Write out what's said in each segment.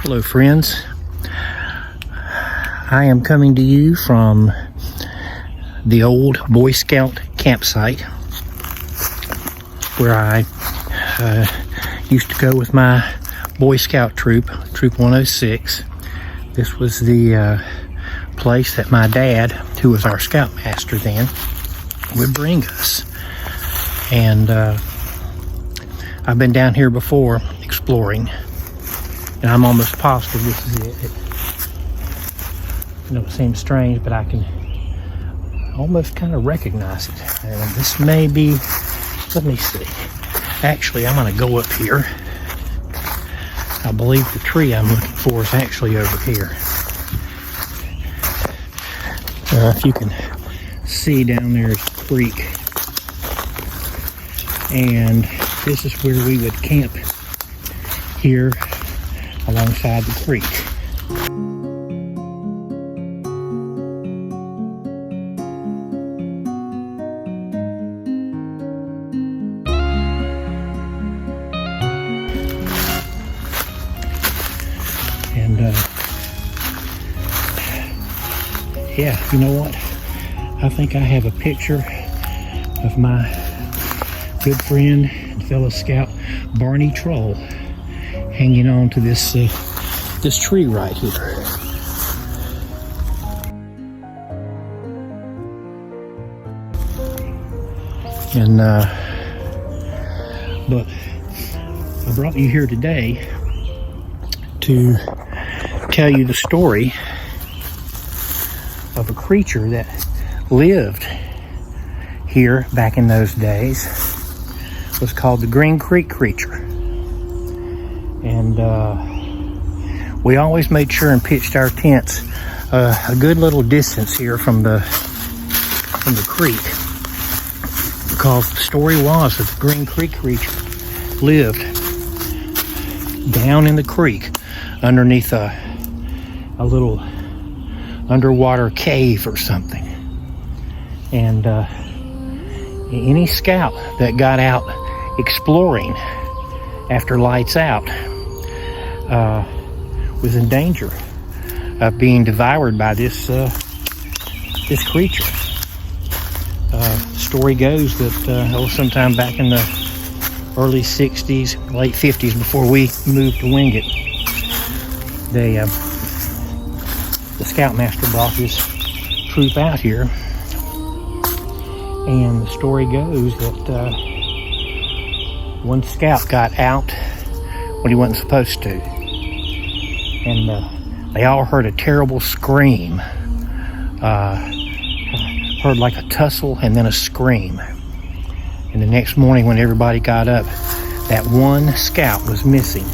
Hello friends, I am coming to you from the old Boy Scout campsite where I used to go with my Boy Scout troop, Troop 106. This was the place that my dad, who was our scoutmaster then, would bring us. And I've been down here before exploring, and I'm almost positive this is it. I know it seems strange, but I can almost kind of recognize it. And this may be, let me see. Actually, I'm going to go up here. I believe the tree I'm looking for is actually over here. If you can see down there is the creek. And this is where we would camp here alongside the creek. And yeah, you know what? I think I have a picture of my good friend and fellow scout Barney Troll hanging on to this this tree right here. And but I brought you here today to tell you the story of a creature that lived here back in those days. It was called the Green Creek Creature. And we always made sure and pitched our tents a good little distance here from the creek, because the story was that the Green Creek Creature lived down in the creek underneath a little underwater cave or something. And any scout that got out exploring after lights out was in danger of being devoured by this this creature. The story goes that sometime back in the early 60s, late 50s, before we moved to Wingate, the scoutmaster brought his troop out here, and the story goes that one scout got out when he wasn't supposed to, and they all heard a terrible scream. Heard like a tussle and then a scream. And the next morning when everybody got up, that one scout was missing.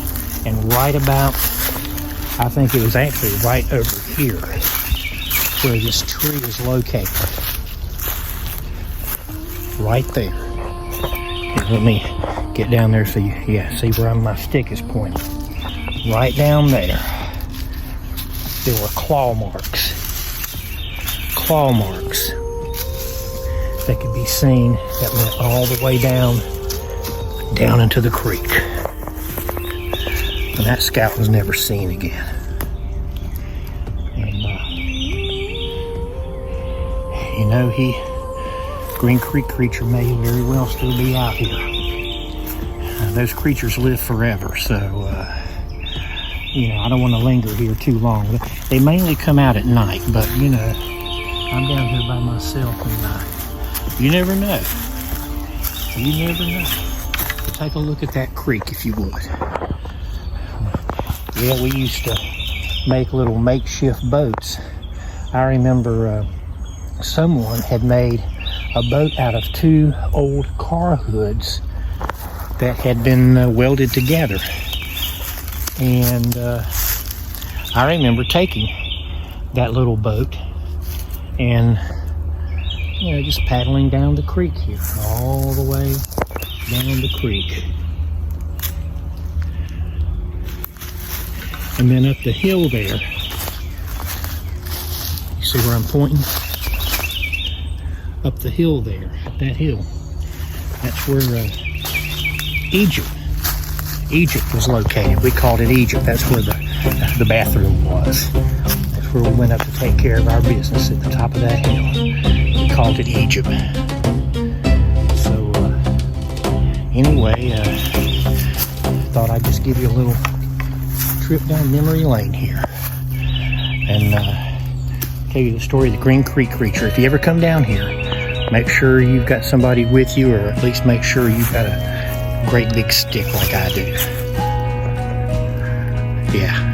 And right about, I think it was actually right over here where this tree is located. Right there. Here, let me get down there so you, see where my stick is pointing. Right down there. There were claw marks. Claw marks that could be seen that went all the way down into the creek. And that scout was never seen again. And you know, Green Creek Creature may very well still be out here. Those creatures live forever, so you know, I don't want to linger here too long. They mainly come out at night, but you know, I'm down here by myself, and you never know. You never know. So take a look at that creek if you would. Yeah, we used to make little makeshift boats. I remember someone had made a boat out of two old car hoods that had been welded together. And I remember taking that little boat and, you know, just paddling down the creek here, all the way down the creek. And then up the hill there, you see where I'm pointing? Up the hill there, that hill, that's where Egypt was located. We called it Egypt. That's where the the bathroom was. That's where we went up to take care of our business at the top of that hill. We called it Egypt. So anyway, thought I'd just give you a little trip down memory lane here and tell you the story of the Green Creek Creature. If you ever come down here, make sure you've got somebody with you, or at least make sure you've got a great big stick like I do. Yeah.